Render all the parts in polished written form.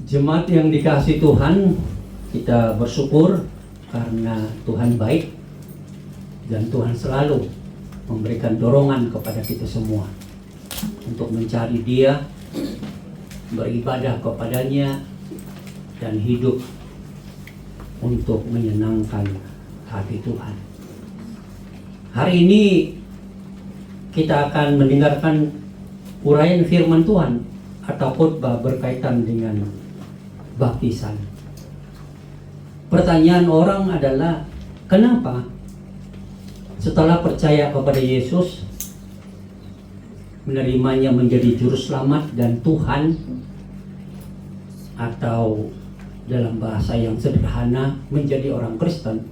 Jemaat yang dikasihi Tuhan, kita bersyukur karena Tuhan baik dan Tuhan selalu memberikan dorongan kepada kita semua untuk mencari Dia, beribadah kepadanya, dan hidup untuk menyenangkan hati Tuhan. Hari ini kita akan mendengarkan uraian firman Tuhan atau khotbah berkaitan dengan baptisan. Pertanyaan orang adalah, kenapa setelah percaya kepada Yesus, menerimanya menjadi juru selamat dan Tuhan, atau dalam bahasa yang sederhana menjadi orang Kristen,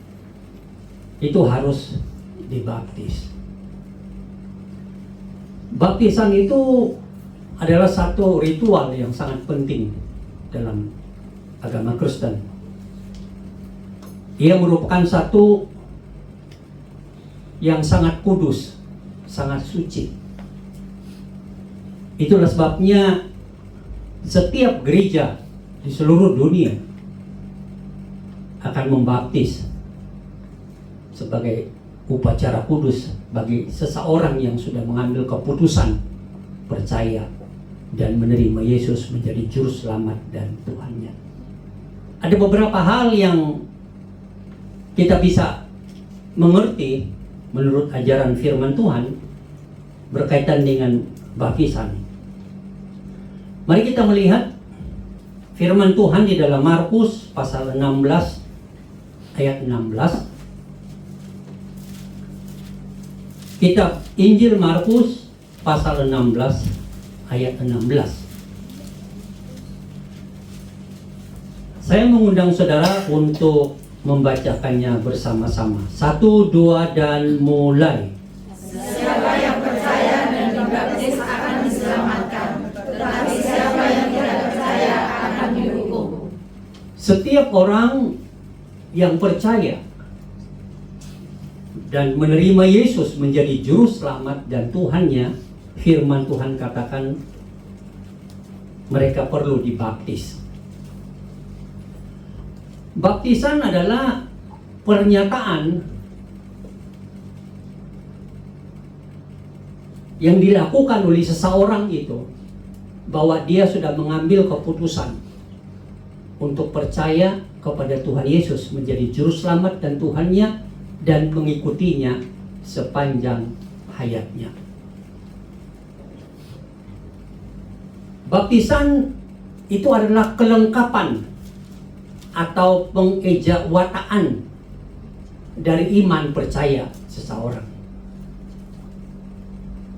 itu harus dibaptis. Baptisan itu adalah satu ritual yang sangat penting dalam agama Kristen. Ia merupakan satu yang sangat kudus, sangat suci. Itulah sebabnya setiap gereja di seluruh dunia akan membaptis sebagai upacara kudus bagi seseorang yang sudah mengambil keputusan percaya dan menerima Yesus menjadi juru selamat dan Tuhannya. Ada beberapa hal yang kita bisa mengerti menurut ajaran firman Tuhan berkaitan dengan baptisan. Mari kita melihat firman Tuhan di dalam Markus pasal 16 ayat 16. Kitab Injil Markus pasal 16 ayat 16. Saya mengundang saudara untuk membacakannya bersama-sama. 1, 2, dan mulai. Siapa yang percaya dan dibaptis akan diselamatkan, tetapi siapa yang tidak percaya akan dihukum. Setiap orang yang percaya dan menerima Yesus menjadi juru selamat dan Tuhannya, firman Tuhan katakan mereka perlu dibaptis. Baptisan adalah pernyataan yang dilakukan oleh seseorang itu bahwa dia sudah mengambil keputusan untuk percaya kepada Tuhan Yesus menjadi juru selamat dan Tuhannya dan mengikutinya sepanjang hayatnya. Baptisan itu adalah kelengkapan atau pengejawataan dari iman percaya seseorang.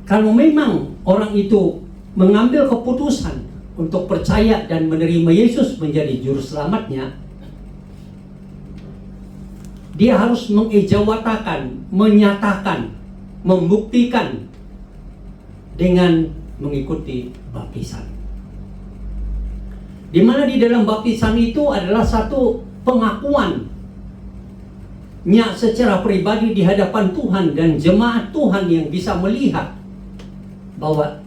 Kalau memang orang itu mengambil keputusan untuk percaya dan menerima Yesus menjadi juru selamatnya, dia harus mengejawatakan, menyatakan, membuktikan dengan mengikuti baptisan. Di mana di dalam baptisan itu adalah satu pengakuannya secara pribadi di hadapan Tuhan dan jemaat Tuhan yang bisa melihat bahwa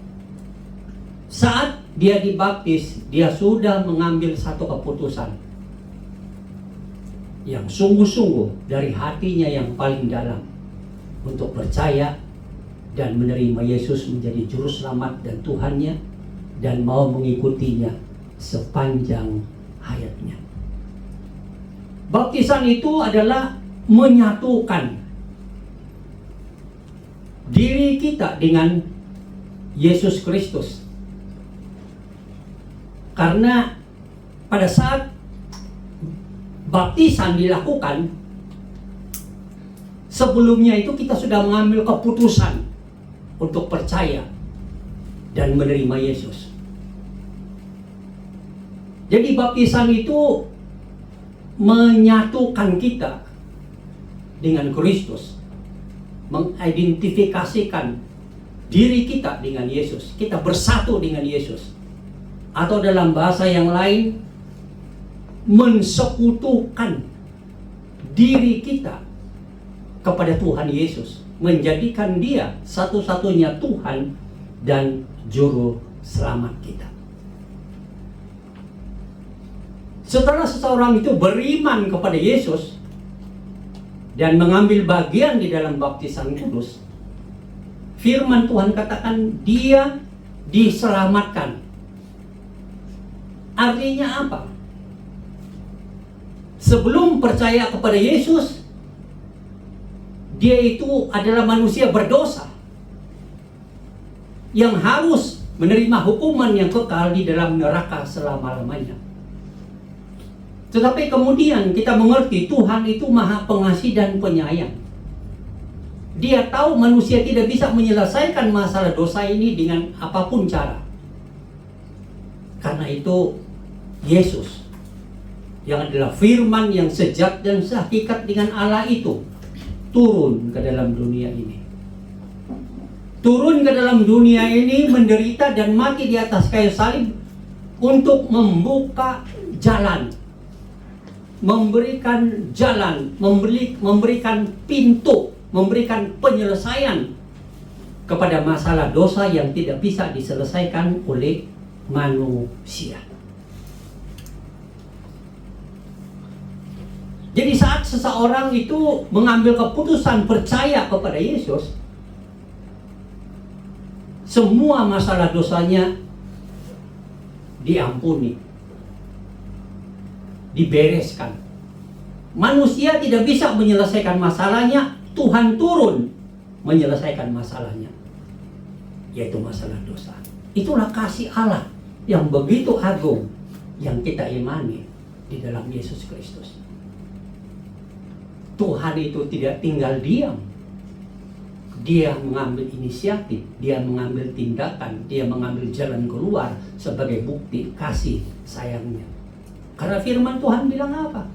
saat dia dibaptis, dia sudah mengambil satu keputusan yang sungguh-sungguh dari hatinya yang paling dalam untuk percaya dan menerima Yesus menjadi juru selamat dan Tuhannya dan mau mengikutinya sepanjang hayatnya. Baptisan itu adalah menyatukan diri kita dengan Yesus Kristus. Karena pada saat baptisan dilakukan, sebelumnya itu kita sudah mengambil keputusan untuk percaya dan menerima Yesus. Jadi baptisan itu menyatukan kita dengan Kristus, mengidentifikasikan diri kita dengan Yesus. Kita bersatu dengan Yesus. Atau dalam bahasa yang lain, mensekutukan diri kita kepada Tuhan Yesus, menjadikan Dia satu-satunya Tuhan dan juru selamat kita. Setelah seseorang itu beriman kepada Yesus dan mengambil bagian di dalam baptisan kudus, firman Tuhan katakan dia diselamatkan. Artinya apa? Sebelum percaya kepada Yesus, dia itu adalah manusia berdosa yang harus menerima hukuman yang kekal di dalam neraka selama-lamanya. Tetapi kemudian kita mengerti Tuhan itu Maha Pengasih dan Penyayang. Dia tahu manusia tidak bisa menyelesaikan masalah dosa ini dengan apapun cara. Karena itu Yesus yang adalah firman yang sejat dan sehakikat dengan Allah itu turun ke dalam dunia ini. Turun ke dalam dunia ini, menderita dan mati di atas kayu salib untuk membuka jalan, memberikan jalan, memberikan pintu, memberikan penyelesaian kepada masalah dosa yang tidak bisa diselesaikan oleh manusia. Jadi saat seseorang itu mengambil keputusan percaya kepada Yesus, semua masalah dosanya diampuni, dibereskan. Manusia tidak bisa menyelesaikan masalahnya, Tuhan turun menyelesaikan masalahnya, yaitu masalah dosa. Itulah kasih Allah yang begitu agung yang kita imani di dalam Yesus Kristus. Tuhan itu tidak tinggal diam. Dia mengambil inisiatif, dia mengambil tindakan, dia mengambil jalan keluar sebagai bukti kasih sayangnya. Karena firman Tuhan bilang apa?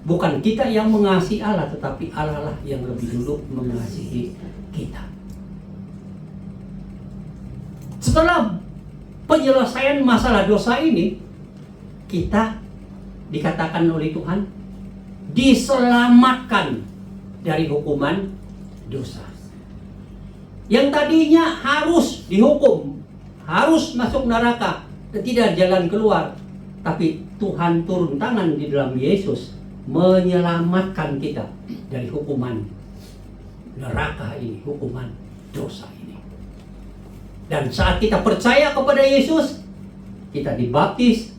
Bukan kita yang mengasihi Allah, tetapi Allah lah yang lebih dulu mengasihi kita. Setelah penyelesaian masalah dosa ini, kita dikatakan oleh Tuhan diselamatkan dari hukuman dosa. Yang tadinya harus dihukum, harus masuk neraka, tidak jalan keluar, tapi Tuhan turun tangan di dalam Yesus menyelamatkan kita dari hukuman neraka ini, hukuman dosa ini. Dan saat kita percaya kepada Yesus, kita dibaptis,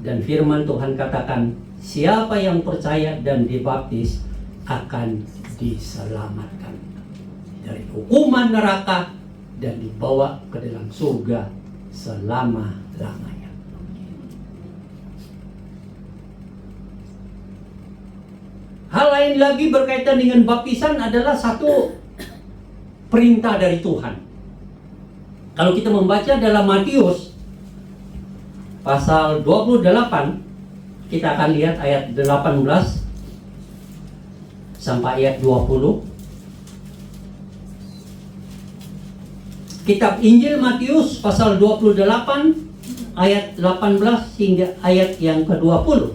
dan firman Tuhan katakan siapa yang percaya dan dibaptis akan diselamatkan dari hukuman neraka dan dibawa ke dalam surga selama-lamanya. Hal lain lagi berkaitan dengan baptisan adalah satu perintah dari Tuhan. Kalau kita membaca dalam Matius pasal 28, kita akan lihat ayat 18 sampai ayat 20. Kitab Injil Matius pasal 28 ayat 18 hingga ayat yang ke-20.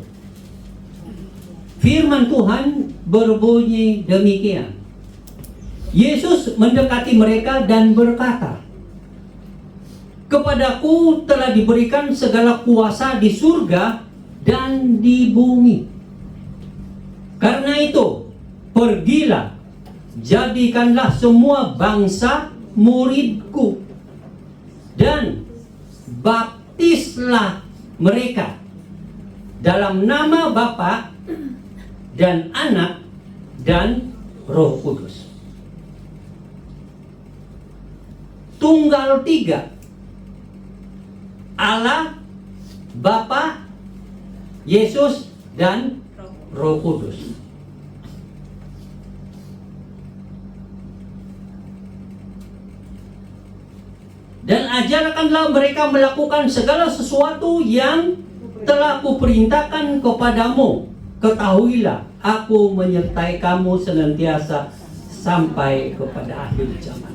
Firman Tuhan berbunyi demikian. Yesus mendekati mereka dan berkata, "Kepadaku telah diberikan segala kuasa di surga dan di bumi. Karena itu, pergilah, jadikanlah semua bangsa muridku, dan baptislah mereka dalam nama Bapa dan Anak dan Roh Kudus." Tunggal tiga, Allah, Bapa, Yesus, dan Roh Kudus. Dan ajarkanlah mereka melakukan segala sesuatu yang telah kuperintahkan kepadamu. Ketahuilah, aku menyertai kamu senantiasa sampai kepada akhir zaman.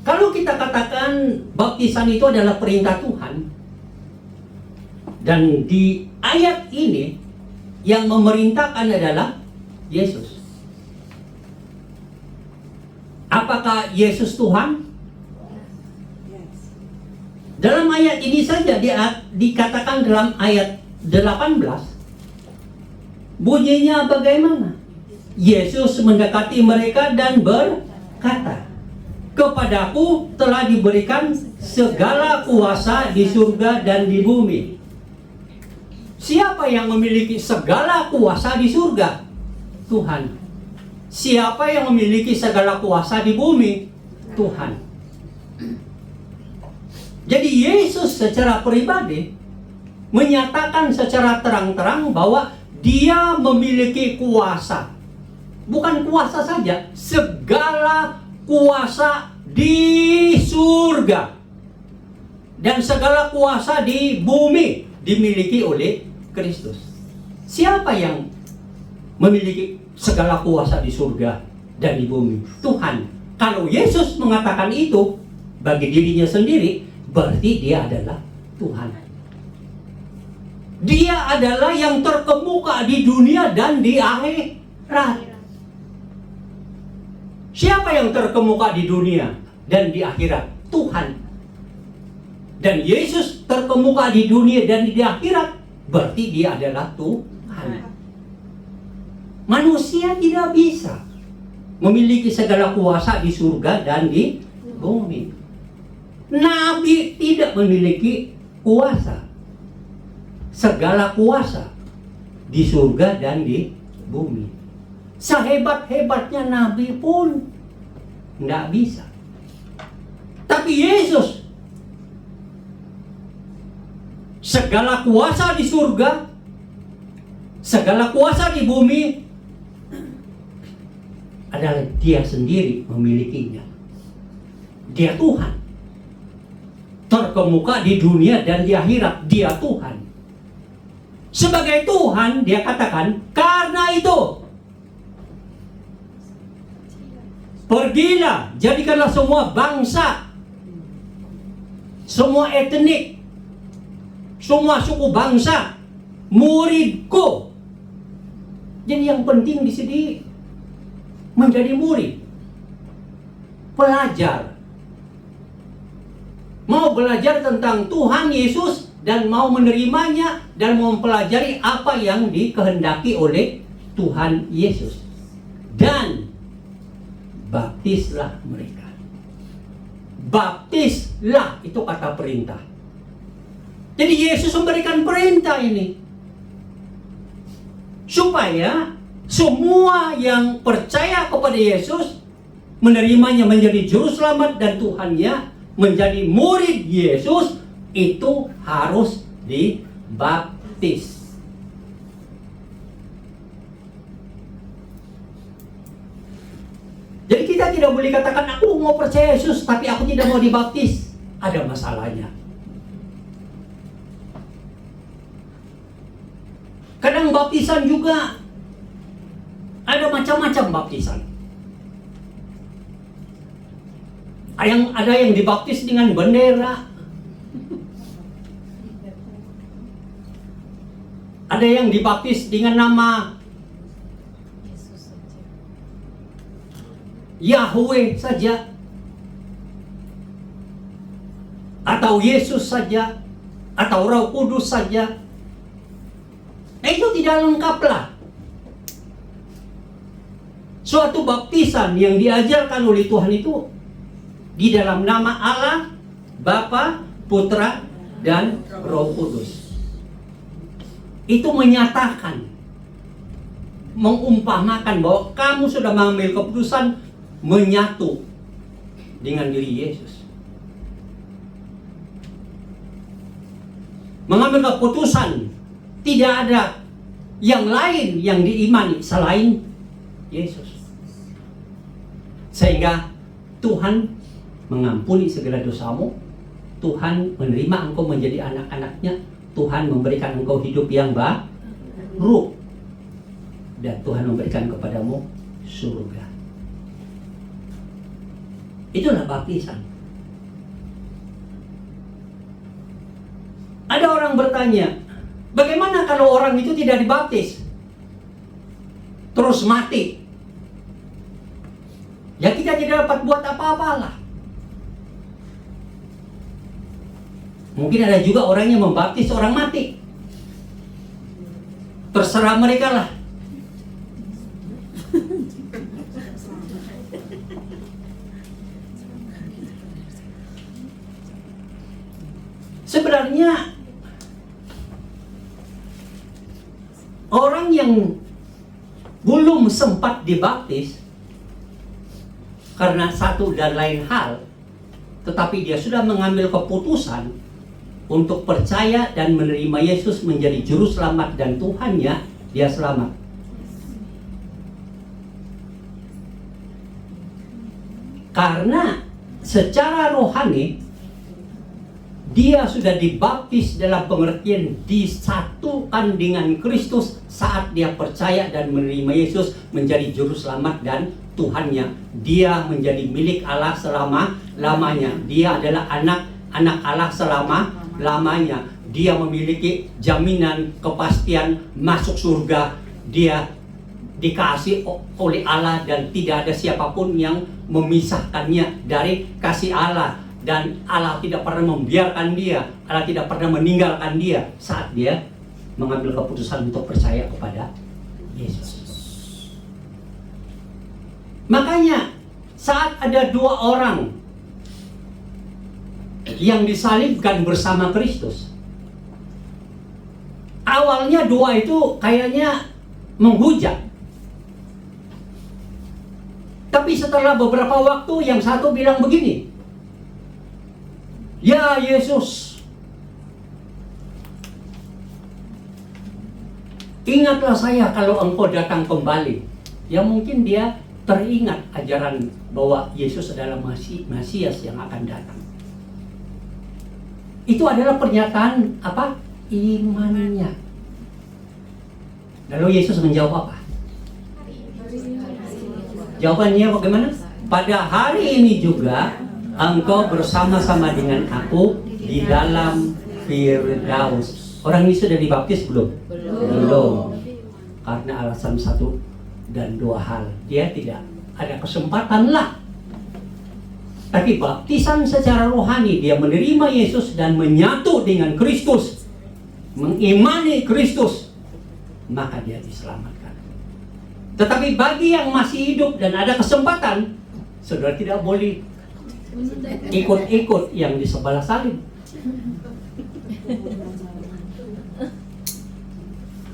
Kalau kita katakan baptisan itu adalah perintah Tuhan, dan di ayat ini yang memerintahkan adalah Yesus. Apakah Yesus Tuhan? Dalam ayat ini saja dikatakan dalam ayat 18, bunyinya bagaimana? Yesus mendekati mereka dan berkata, "Kepadaku telah diberikan segala kuasa di surga dan di bumi." Siapa yang memiliki segala kuasa di surga? Tuhan. Siapa yang memiliki segala kuasa di bumi? Tuhan. Jadi Yesus secara pribadi menyatakan secara terang-terang bahwa Dia memiliki kuasa. Bukan kuasa saja, segala kuasa di surga dan segala kuasa di bumi dimiliki oleh Kristus. Siapa yang memiliki segala kuasa di surga dan di bumi? Tuhan. Kalau Yesus mengatakan itu bagi dirinya sendiri, berarti Dia adalah Tuhan. Dia adalah yang terkemuka di dunia dan di akhirat. Siapa yang terkemuka di dunia dan di akhirat? Tuhan. Dan Yesus terkemuka di dunia dan di akhirat, berarti Dia adalah Tuhan. Manusia tidak bisa memiliki segala kuasa di surga dan di bumi. Nabi tidak memiliki kuasa, segala kuasa di surga dan di bumi. Sehebat-hebatnya Nabi pun tidak bisa. Tapi Yesus, segala kuasa di surga, segala kuasa di bumi, adalah Dia sendiri memilikinya. Dia Tuhan. Terkemuka di dunia dan di akhirat, Dia Tuhan. Sebagai Tuhan, Dia katakan, karena itu pergilah, jadikanlah semua bangsa, semua etnik, semua suku bangsa muridku. Jadi yang penting di sini menjadi murid, pelajar. Mau belajar tentang Tuhan Yesus dan mau menerimanya dan mau mempelajari apa yang dikehendaki oleh Tuhan Yesus. Dan baptislah mereka. Baptislah, itu kata perintah. Jadi Yesus memberikan perintah ini supaya semua yang percaya kepada Yesus, menerimanya menjadi juru selamat dan Tuhannya, menjadi murid Yesus, itu harus dibaptis. Jadi kita tidak boleh katakan, aku mau percaya Yesus tapi aku tidak mau dibaptis. Ada masalahnya. Kadang baptisan juga ada macam-macam baptisan. Ada yang dibaptis dengan bendera, ada yang dibaptis dengan nama Yahweh saja, atau Yesus saja, atau Roh Kudus saja. Itu tidak lengkaplah. Suatu baptisan yang diajarkan oleh Tuhan itu di dalam nama Allah, Bapa, Putra, dan Roh Kudus. Itu menyatakan, mengumpamakan bahwa kamu sudah mengambil keputusan menyatu dengan diri Yesus. Mengambil keputusan, tidak ada yang lain yang diimani selain Yesus. Sehingga Tuhan mengampuni segala dosamu, Tuhan menerima engkau menjadi anak-anaknya, Tuhan memberikan engkau hidup yang baru, dan Tuhan memberikan kepadamu surga. Itulah baptisan. Ada orang bertanya, bagaimana kalau orang itu tidak dibaptis, terus mati? Ya kita tidak dapat buat apa-apalah. Mungkin ada juga orang yang membaptis orang mati. Terserah mereka lah. Sebenarnya orang yang belum sempat dibaptis karena satu dan lain hal, tetapi dia sudah mengambil keputusan untuk percaya dan menerima Yesus menjadi juru selamat dan Tuhannya, dia selamat. Karena secara rohani dia sudah dibaptis dalam pengertian disatukan dengan Kristus saat dia percaya dan menerima Yesus menjadi juru selamat dan Tuhannya. Dia menjadi milik Allah selama-lamanya. Dia adalah anak Allah selama-lamanya. Dia memiliki jaminan kepastian masuk surga. Dia dikasih oleh Allah dan tidak ada siapapun yang memisahkannya dari kasih Allah. Dan Allah tidak pernah membiarkan dia, Allah tidak pernah meninggalkan dia saat dia mengambil keputusan untuk percaya kepada Yesus. Makanya saat ada dua orang yang disalibkan bersama Kristus, awalnya dua itu kayaknya menghujat. Tapi setelah beberapa waktu yang satu bilang begini, "Ya Yesus, ingatlah saya kalau engkau datang kembali." Ya mungkin dia teringat ajaran bahwa Yesus adalah Mesias yang akan datang. Itu adalah pernyataan apa? Imannya. Lalu Yesus menjawab apa? Jawabannya bagaimana? "Pada hari ini juga engkau bersama-sama dengan aku di dalam Firdaus." Orang ini sudah dibaptis belum? Belum. Karena alasan satu dan dua hal. Dia tidak ada kesempatan lah. Tapi baptisan secara rohani, dia menerima Yesus dan menyatu dengan Kristus, mengimani Kristus, maka dia diselamatkan. Tetapi bagi yang masih hidup dan ada kesempatan, saudara tidak boleh ikut-ikut yang di sebelah salib.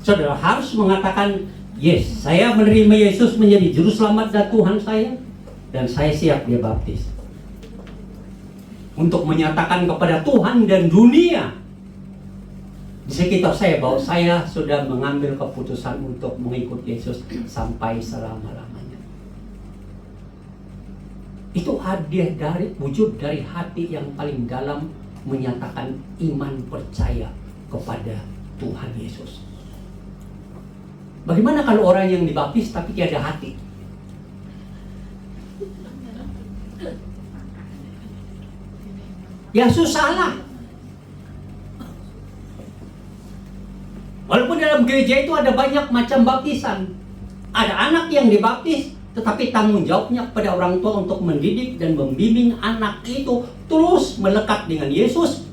Saudara harus mengatakan, "Yes, saya menerima Yesus menjadi juru selamat dan Tuhan saya, dan saya siap dia baptis." Untuk menyatakan kepada Tuhan dan dunia di sekitar saya bahwa saya sudah mengambil keputusan untuk mengikut Yesus sampai selama-lamanya. Itu hadiah dari wujud dari hati yang paling dalam, menyatakan iman percaya kepada Tuhan Yesus. Bagaimana kalau orang yang dibaptis tapi tiada hati? Ya susah lah. Walaupun dalam gereja itu ada banyak macam baptisan. Ada anak yang dibaptis, tetapi tanggung jawabnya kepada orang tua untuk mendidik dan membimbing anak itu terus melekat dengan Yesus.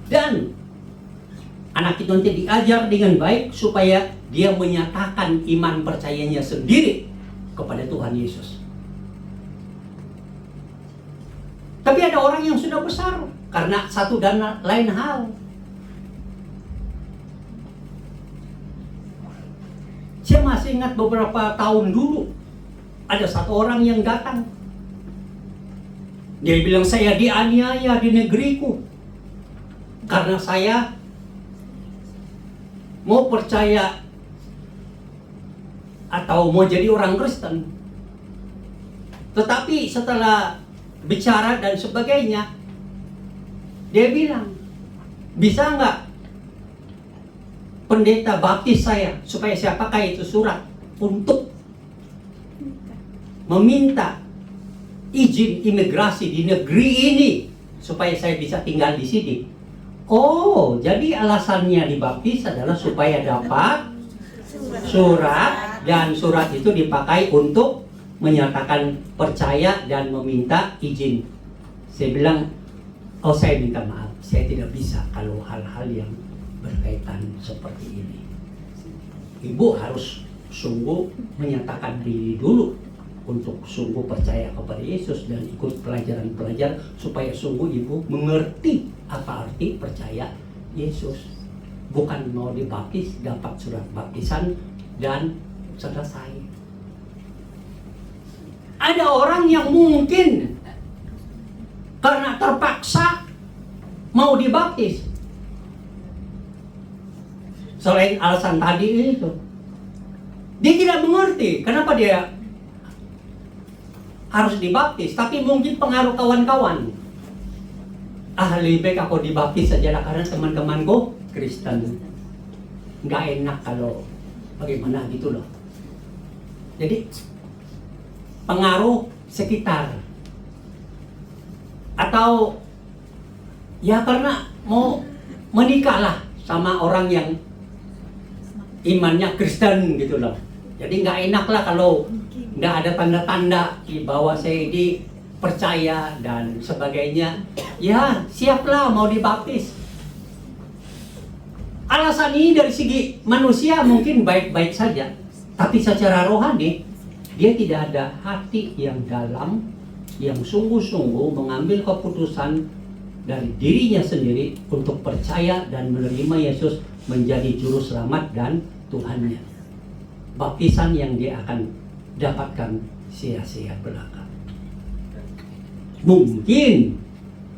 Dan anak itu nanti diajar dengan baik supaya dia menyatakan iman percayanya sendiri kepada Tuhan Yesus. Tapi ada orang yang sudah besar karena satu dan lain hal. Saya masih ingat beberapa tahun dulu ada satu orang yang datang. Dia bilang, "Saya dianiaya di negeriku karena saya mau percaya atau mau jadi orang Kristen." Tetapi setelah bicara dan sebagainya, dia bilang, "Bisa nggak pendeta baptis saya supaya saya pakai itu surat untuk meminta izin imigrasi di negeri ini supaya saya bisa tinggal di sini." Oh, jadi alasannya dibaptis adalah supaya dapat surat, dan surat itu dipakai untuk menyatakan percaya dan meminta izin. Saya bilang, Oh, saya minta maaf, saya tidak bisa kalau hal-hal yang berkaitan seperti ini. Ibu harus sungguh menyatakan diri dulu untuk sungguh percaya kepada Yesus dan ikut pelajaran-pelajaran supaya sungguh ibu mengerti apa arti percaya Yesus. Bukan mau dibaptis, dapat surat baptisan dan selesai. Ada orang yang mungkin karena terpaksa mau dibaptis. Selain alasan tadi itu, dia tidak mengerti kenapa dia harus dibaptis, tapi mungkin pengaruh kawan-kawan. Lebih baik aku dibaptis saja lah karena teman-temanku Kristen. Nggak enak kalau bagaimana gitu loh. Jadi pengaruh sekitar. Atau ya karena mau menikah lah sama orang yang imannya Kristen gitu loh. Jadi nggak enak lah kalau nggak ada tanda-tanda bahwa saya ini percaya dan sebagainya. Ya siaplah mau dibaptis. Alasan ini dari segi manusia mungkin baik-baik saja, tapi secara rohani dia tidak ada hati yang dalam, yang sungguh-sungguh mengambil keputusan dari dirinya sendiri untuk percaya dan menerima Yesus menjadi juru selamat dan Tuhannya. Baptisan yang dia akan dapatkan sia-sia belaka. Mungkin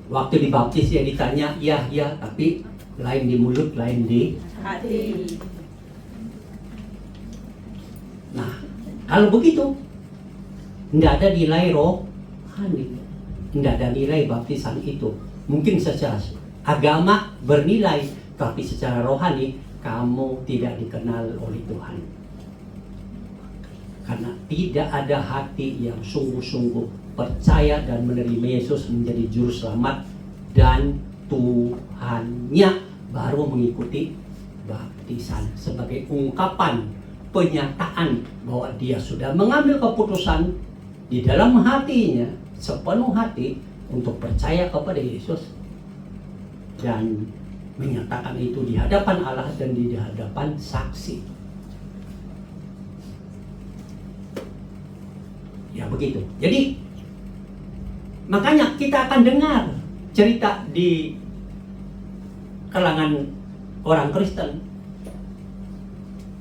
waktu dibaptis dia ditanya ya, tapi lain di mulut, lain di hati. Nah, kalau begitu tidak ada nilai rohani, tidak ada nilai baptisan itu. Mungkin secara agama bernilai, tapi secara rohani kamu tidak dikenal oleh Tuhan. Karena tidak ada hati yang sungguh-sungguh percaya dan menerima Yesus menjadi juru selamat dan Tuhannya, baru mengikuti baptisan sebagai ungkapan penyataan bahwa dia sudah mengambil keputusan di dalam hatinya sepenuh hati untuk percaya kepada Yesus dan menyatakan itu di hadapan Allah dan di hadapan saksi. Ya begitu. Jadi makanya kita akan dengar cerita di kalangan orang Kristen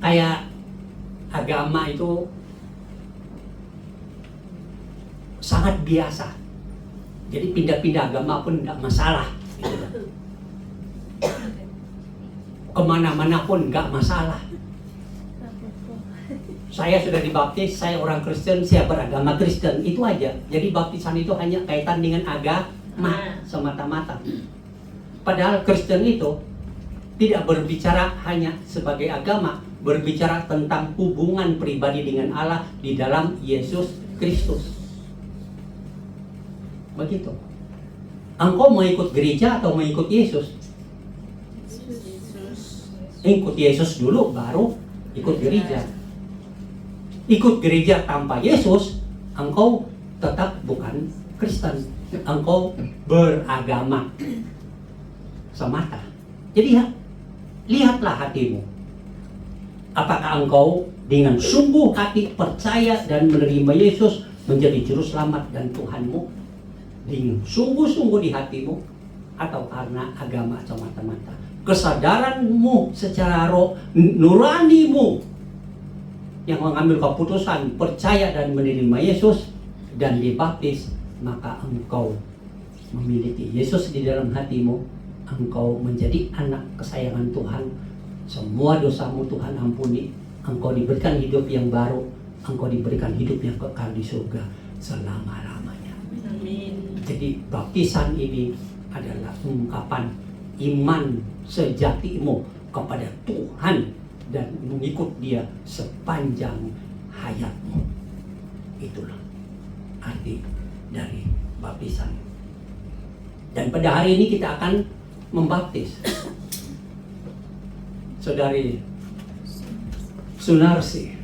kayak agama itu sangat biasa. Jadi pindah-pindah agama pun tidak masalah gitu. Kemana-mana pun nggak masalah. Saya sudah dibaptis, saya orang Kristen, saya beragama Kristen, itu aja. Jadi baptisan itu hanya kaitan dengan agama semata-mata. Padahal Kristen itu tidak berbicara hanya sebagai agama, berbicara tentang hubungan pribadi dengan Allah di dalam Yesus Kristus. Begitu. Engkau mau ikut gereja atau mau ikut Yesus? Ikut Yesus dulu, baru ikut gereja. Ikut gereja tanpa Yesus, engkau tetap bukan Kristen. Engkau beragama semata. Jadi ya, lihatlah hatimu. Apakah engkau dengan sungguh hati percaya dan menerima Yesus menjadi juru selamat dan Tuhanmu? Dengan sungguh-sungguh di hatimu, atau karena agama semata-mata? Kesadaranmu secara roh, nuranimu yang mengambil keputusan percaya dan menerima Yesus dan dibaptis, maka engkau memiliki Yesus di dalam hatimu. Engkau menjadi anak kesayangan Tuhan. Semua dosamu Tuhan ampuni. Engkau diberikan hidup yang baru. Engkau diberikan hidup yang kekal di surga selama-lamanya. Amin. Jadi baptisan ini adalah ungkapan iman sejatimu kepada Tuhan dan mengikut Dia sepanjang hayatmu. Itulah arti dari baptisan. Dan pada hari ini kita akan membaptis Saudari Sunarsi.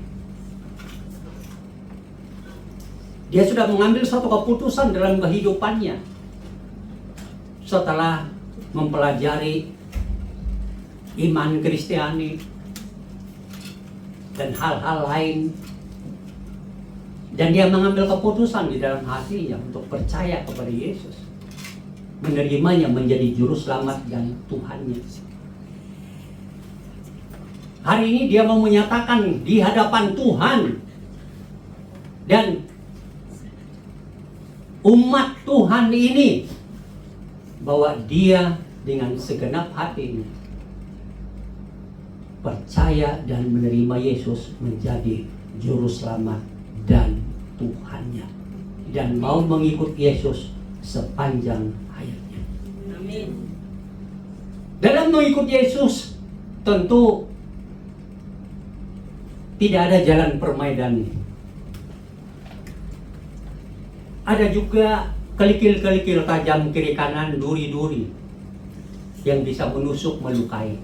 Dia sudah mengambil suatu keputusan dalam kehidupannya. setelah mempelajari iman Kristiani dan hal-hal lain, dan dia mengambil keputusan di dalam hatinya untuk percaya kepada Yesus, menerimanya menjadi juru selamat dan Tuhannya. Hari ini dia mau menyatakan di hadapan Tuhan dan umat Tuhan ini bahwa dia dengan segenap hatinya percaya dan menerima Yesus menjadi juru selamat dan Tuhannya, dan mau mengikut Yesus sepanjang hayatnya. Amin. Dalam mengikut Yesus tentu tidak ada jalan permainan. Ada juga kelikil-kelikil tajam kiri kanan, duri-duri yang bisa menusuk, melukai.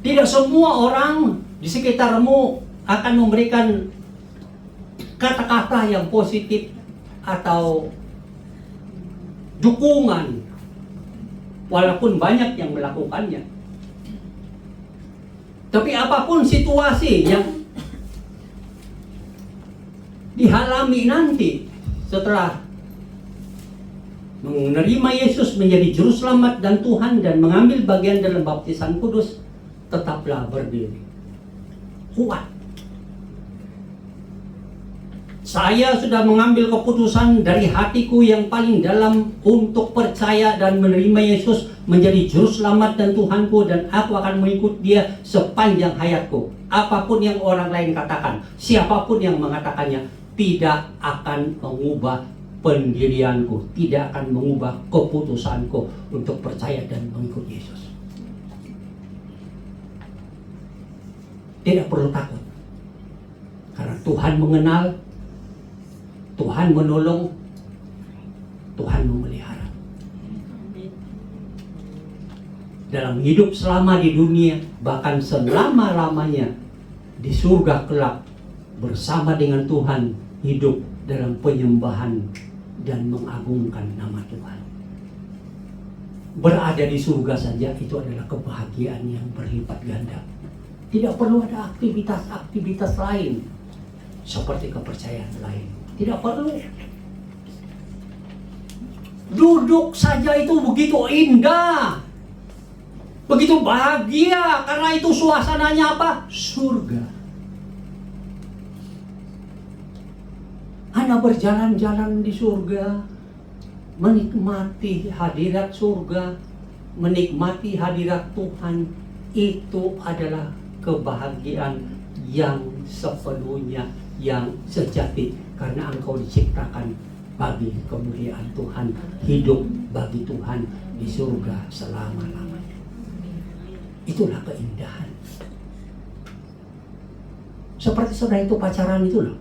Tidak semua orang di sekitarmu akan memberikan kata-kata yang positif atau dukungan, walaupun banyak yang melakukannya. Tapi apapun situasi yang dialami nanti setelah menerima Yesus menjadi juru selamat dan Tuhan dan mengambil bagian dalam baptisan kudus, tetaplah berdiri kuat. Saya sudah mengambil keputusan dari hatiku yang paling dalam untuk percaya dan menerima Yesus menjadi juru selamat dan Tuhanku, dan aku akan mengikut dia sepanjang hayatku. Apapun yang orang lain katakan, siapapun yang mengatakannya, tidak akan mengubah pendirianku, tidak akan mengubah keputusanku untuk percaya dan mengikut Yesus. Tidak perlu takut, karena Tuhan mengenal, Tuhan menolong, Tuhan memelihara. Dalam hidup selama di dunia, bahkan selama-lamanya di surga kelak, bersama dengan Tuhan, hidup dalam penyembahan dan mengagungkan nama Tuhan. Berada di surga saja itu adalah kebahagiaan yang berlipat ganda. Tidak perlu ada aktivitas-aktivitas lain seperti kepercayaan lain. Tidak perlu. Duduk saja itu begitu indah, begitu bahagia, karena itu suasananya apa? Surga. Anda berjalan-jalan di surga, menikmati hadirat surga, menikmati hadirat Tuhan, itu adalah kebahagiaan yang sepenuhnya, yang sejati, karena engkau diciptakan bagi kemuliaan Tuhan, hidup bagi Tuhan di surga selama-lamanya. Itulah keindahan. Seperti saudara itu pacaran itu loh.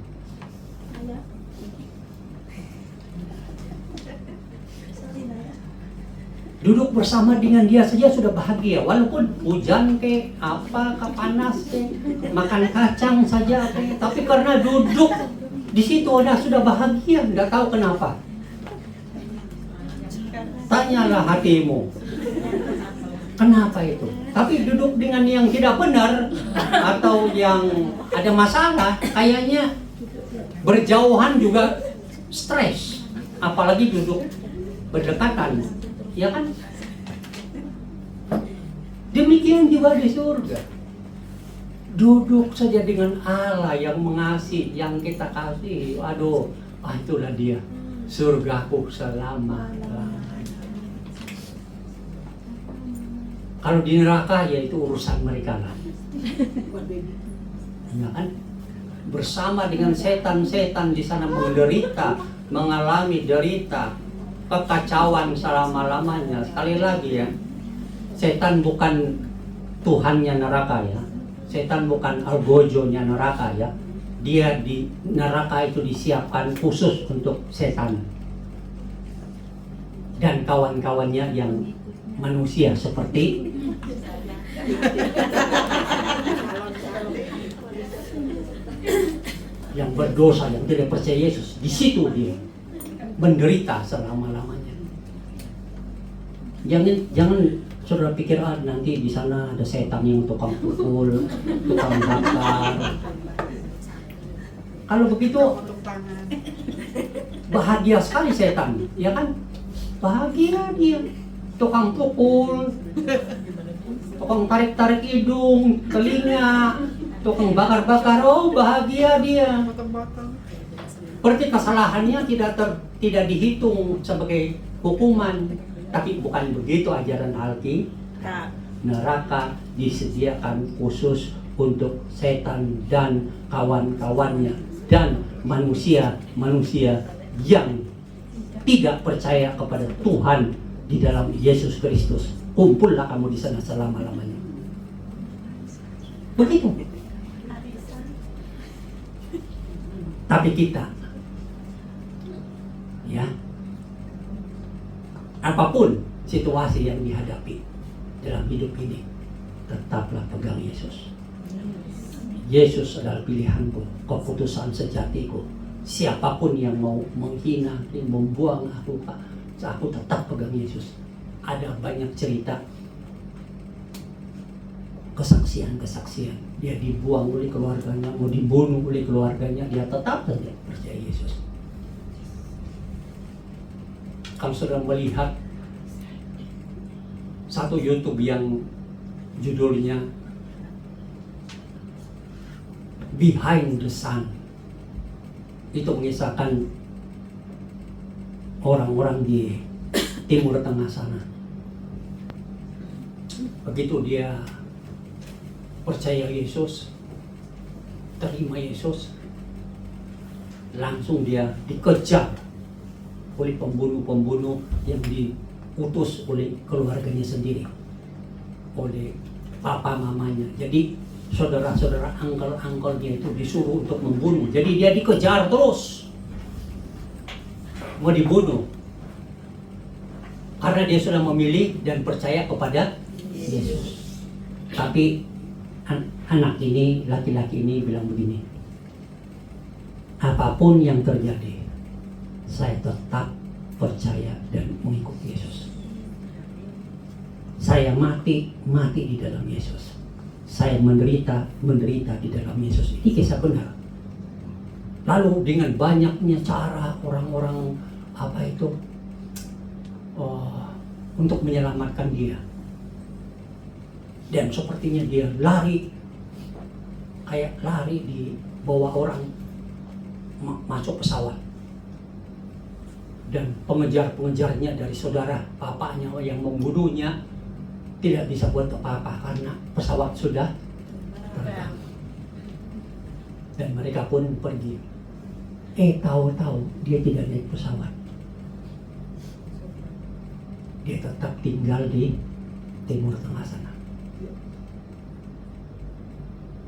Duduk bersama dengan dia saja sudah bahagia, walaupun hujan ke apa, ke panas ke, makan kacang saja ke, tapi karena duduk di situ sudah bahagia, nggak tahu kenapa. Tanyalah hatimu, kenapa itu? Tapi duduk dengan yang tidak benar atau yang ada masalah, kayaknya berjauhan juga stres, apalagi duduk berdekatan. Ya kan? Demikian juga di surga. Duduk saja dengan Allah yang mengasihi, yang kita kasih. Aduh, itulah dia, surgaku selama-lamanya. Kalau di neraka ya itu urusan mereka lah. Ya kan? Bersama dengan setan-setan di sana menderita, mengalami derita, kekacauan selama-lamanya. Sekali lagi ya, setan bukan Tuhannya neraka ya. Setan bukan algojonya neraka ya. Dia di neraka itu disiapkan khusus untuk setan dan kawan-kawannya yang manusia seperti yang berdosa, yang tidak percaya Yesus. Di situ dia. menderita selama-lamanya. Jangan saudara pikir nanti di sana ada setan yang tukang pukul, tukang bakar. Kalau begitu bahagia sekali setan, ya kan? Bahagia dia, tukang pukul, tukang tarik-tarik hidung, telinga, tukang bakar-bakar, oh bahagia dia. Berarti kesalahannya tidak dihitung sebagai hukuman, tapi bukan begitu ajaran Alkitab. Neraka disediakan khusus untuk setan dan kawan-kawannya dan manusia yang tidak percaya kepada Tuhan di dalam Yesus Kristus. Kumpullah kamu di sana selama-lamanya. Begitu. Tapi kita, ya, apapun situasi yang dihadapi dalam hidup ini, tetaplah pegang Yesus. Yesus adalah pilihanku, keputusan sejatiku. Siapapun yang mau menghina, yang membuang aku tetap pegang Yesus. Ada banyak cerita kesaksian. Dia dibuang oleh keluarganya, mau dibunuh oleh keluarganya, dia tetap saja percaya Yesus. Kalau sudah melihat satu YouTube yang judulnya Behind the Sun, itu mengisahkan orang-orang di Timur Tengah sana. Begitu dia percaya Yesus, terima Yesus, langsung dia dikejar oleh pembunuh-pembunuh yang diutus oleh keluarganya sendiri, oleh papa mamanya. Jadi saudara-saudara angkel-angkelnya itu disuruh untuk membunuh. Jadi dia dikejar terus, mau dibunuh, karena dia sudah memilih dan percaya kepada Yesus. Tapi anak ini, laki-laki ini bilang begini, apapun yang terjadi, saya tetap percaya dan mengikut Yesus. Saya mati di dalam Yesus. Saya menderita di dalam Yesus. Ini kisah benar. Lalu dengan banyaknya cara orang-orang untuk menyelamatkan dia. Dan sepertinya dia lari, kayak lari di bawah orang masuk pesawat. Dan pengejar-pengejarnya dari saudara papanya yang membunuhnya tidak bisa buat apa-apa karena pesawat sudah terbang. Dan mereka pun pergi. Tahu-tahu dia tidak naik pesawat. Dia tetap tinggal di Timur Tengah sana.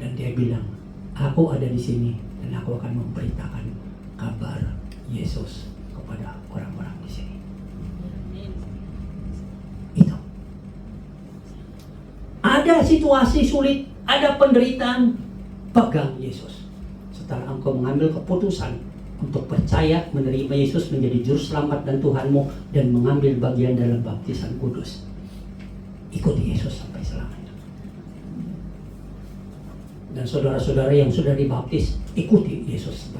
Dan dia bilang, aku ada di sini dan aku akan memberitakan kabar Yesus kepada orang-orang di sini. Itu. Ada situasi sulit, ada penderitaan, pegang Yesus. Setelah engkau mengambil keputusan untuk percaya menerima Yesus menjadi juru selamat dan Tuhanmu dan mengambil bagian dalam baptisan kudus, ikuti Yesus sampai selamanya. Dan saudara-saudara yang sudah dibaptis, ikuti Yesus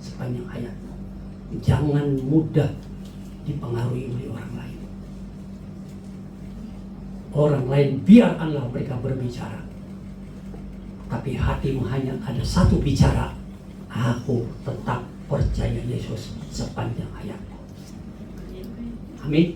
sepanjang hayat. Jangan mudah dipengaruhi oleh orang lain. Orang lain biarkanlah mereka berbicara, tapi hatimu hanya ada satu bicara, aku tetap percaya Yesus sepanjang hayatku. Amin.